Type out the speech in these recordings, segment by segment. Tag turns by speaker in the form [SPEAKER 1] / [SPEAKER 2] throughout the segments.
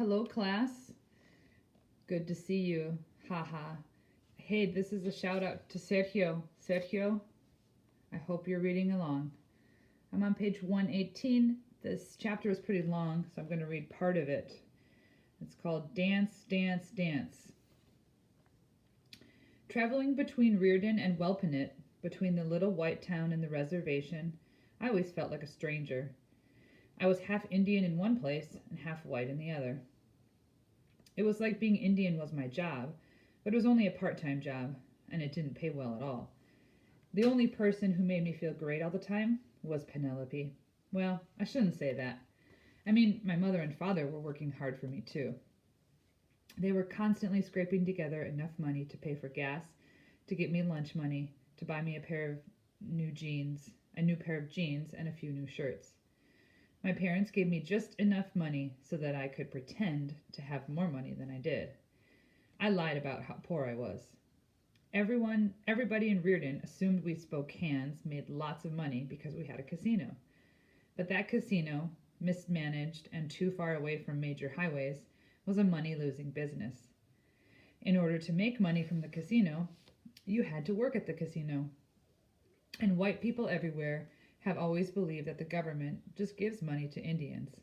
[SPEAKER 1] Hello, class. Good to see you. Haha. Hey, this is a shout out to Sergio. Sergio, I hope you're reading along. I'm on page 118. This chapter is pretty long, so I'm going to read part of it. It's called Dance, Dance, Dance. Traveling between Reardon and Welpinit, between the little white town and the reservation, I always felt like a stranger. I was half Indian in one place and half white in the other. It was like being Indian was my job, but it was only a part-time job, and it didn't pay well at all. The only person who made me feel great all the time was Penelope. Well, I shouldn't say that. I mean, my mother and father were working hard for me too. They were constantly scraping together enough money to pay for gas, to get me lunch money, to buy me a new pair of jeans, and a few new shirts. My parents gave me just enough money so that I could pretend to have more money than I did. I lied about how poor I was. Everybody in Reardon assumed we Spokanes made lots of money because we had a casino. But that casino, mismanaged and too far away from major highways, was a money-losing business. In order to make money from the casino, you had to work at the casino. And white people everywhere have always believed that the government just gives money to Indians.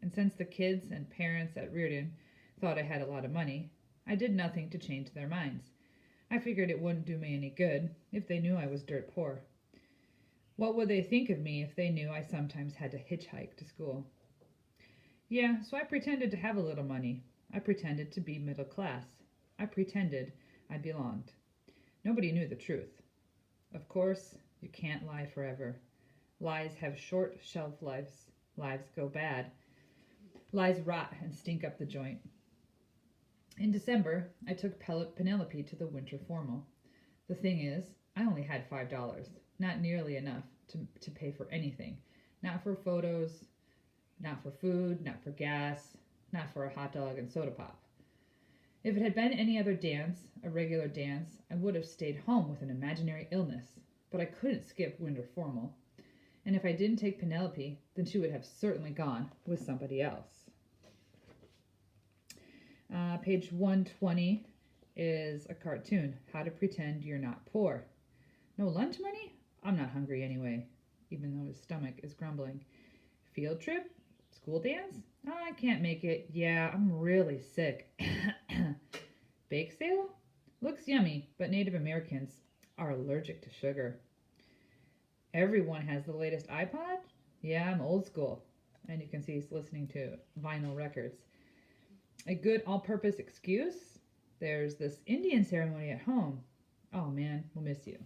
[SPEAKER 1] And since the kids and parents at Reardon thought I had a lot of money, I did nothing to change their minds. I figured it wouldn't do me any good if they knew I was dirt poor. What would they think of me if they knew I sometimes had to hitchhike to school? Yeah, so I pretended to have a little money. I pretended to be middle class. I pretended I belonged. Nobody knew the truth. Of course, you can't lie forever. Lies have short shelf lives. Lives go bad. Lies rot and stink up the joint. In December, I took Penelope to the winter formal. The thing is, I only had $5, not nearly enough to pay for anything. Not for photos, not for food, not for gas, not for a hot dog and soda pop. If it had been any other dance, a regular dance, I would have stayed home with an imaginary illness. But I couldn't skip winter formal. And if I didn't take Penelope, then she would have certainly gone with somebody else. Page 120 is a cartoon, How to Pretend You're Not Poor. No lunch money? I'm not hungry anyway, even though his stomach is grumbling. Field trip? School dance? Oh, I can't make it. Yeah, I'm really sick. Bake sale? Looks yummy, but Native Americans are allergic to sugar. Everyone has the latest iPod? Yeah, I'm old school. And you can see he's listening to vinyl records. A good all-purpose excuse? There's this Indian ceremony at home. Oh man, we'll miss you.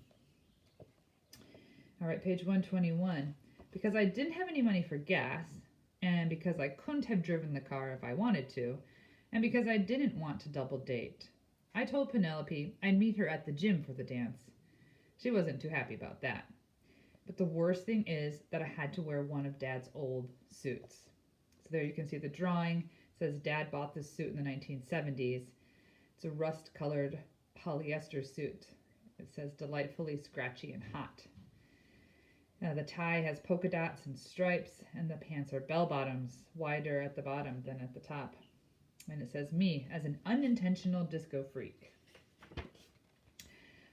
[SPEAKER 1] All right, page 121. Because I didn't have any money for gas, and because I couldn't have driven the car if I wanted to, and because I didn't want to double date, I told Penelope I'd meet her at the gym for the dance. She wasn't too happy about that. But the worst thing is that I had to wear one of Dad's old suits. So there you can see the drawing. It says Dad bought this suit in the 1970s. It's a rust-colored polyester suit. It says delightfully scratchy and hot. The tie has polka dots and stripes, and the pants are bell-bottoms, wider at the bottom than at the top. And it says me as an unintentional disco freak.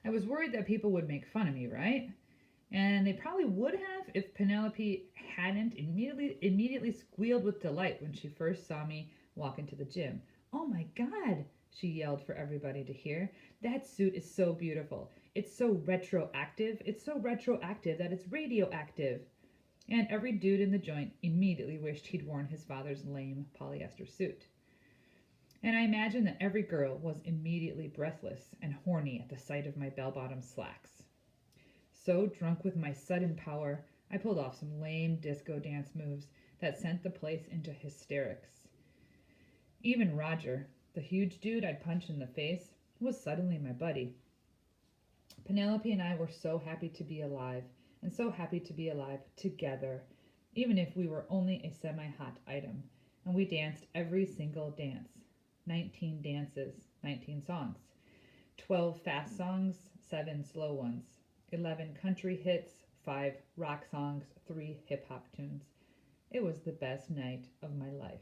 [SPEAKER 1] I was worried that people would make fun of me, right? And they probably would have if Penelope hadn't immediately squealed with delight when she first saw me walk into the gym. Oh my God, she yelled for everybody to hear. That suit is so beautiful. It's so retroactive. It's so retroactive that it's radioactive. And every dude in the joint immediately wished he'd worn his father's lame polyester suit. And I imagine that every girl was immediately breathless and horny at the sight of my bell-bottom slacks. So drunk with my sudden power, I pulled off some lame disco dance moves that sent the place into hysterics. Even Roger, the huge dude I'd punched in the face, was suddenly my buddy. Penelope and I were so happy to be alive, and so happy to be alive together, even if we were only a semi-hot item, and we danced every single dance. 19 dances, 19 songs. 12 fast songs, 7 slow ones. 11 country hits, 5 rock songs, 3 hip-hop tunes. It was the best night of my life.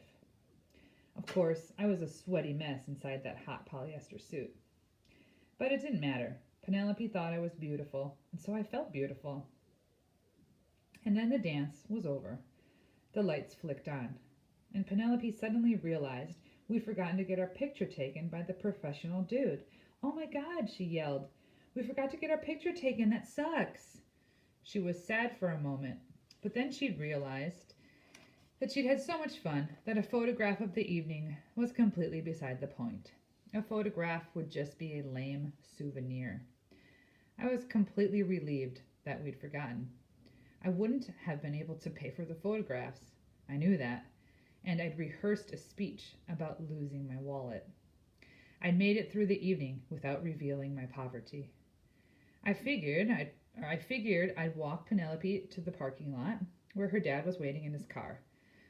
[SPEAKER 1] Of course, I was a sweaty mess inside that hot polyester suit. But it didn't matter. Penelope thought I was beautiful, and so I felt beautiful. And then the dance was over. The lights flicked on, and Penelope suddenly realized we'd forgotten to get our picture taken by the professional dude. "Oh my God," she yelled. "We forgot to get our picture taken. That sucks." She was sad for a moment, but then she'd realized that she'd had so much fun that a photograph of the evening was completely beside the point. A photograph would just be a lame souvenir. I was completely relieved that we'd forgotten. I wouldn't have been able to pay for the photographs. I knew that, and I'd rehearsed a speech about losing my wallet. I'd made it through the evening without revealing my poverty. I figured I'd walk Penelope to the parking lot where her dad was waiting in his car.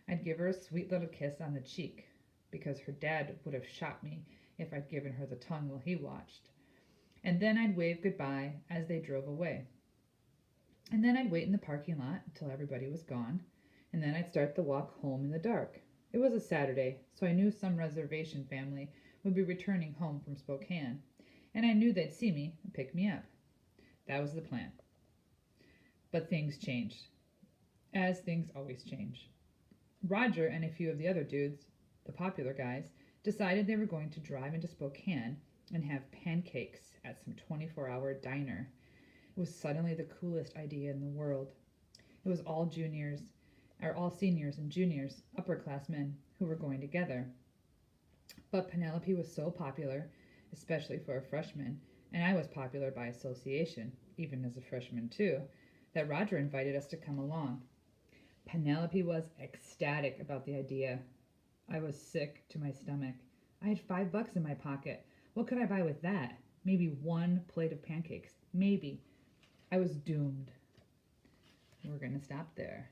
[SPEAKER 1] I'd give her a sweet little kiss on the cheek, because her dad would have shot me if I'd given her the tongue while he watched. And then I'd wave goodbye as they drove away. And then I'd wait in the parking lot until everybody was gone, and then I'd start the walk home in the dark. It was a Saturday, so I knew some reservation family would be returning home from Spokane, and I knew they'd see me and pick me up. That was the plan. But things changed, as things always change. Roger and a few of the other dudes, the popular guys, decided they were going to drive into Spokane and have pancakes at some 24-hour diner. It was suddenly the coolest idea in the world. It was all seniors and juniors, upperclassmen, who were going together. But Penelope was so popular, especially for a freshman, and I was popular by association, even as a freshman too, that Roger invited us to come along. Penelope was ecstatic about the idea. I was sick to my stomach. I had $5 in my pocket. What could I buy with that? Maybe one plate of pancakes. Maybe. I was doomed. We're going to stop there.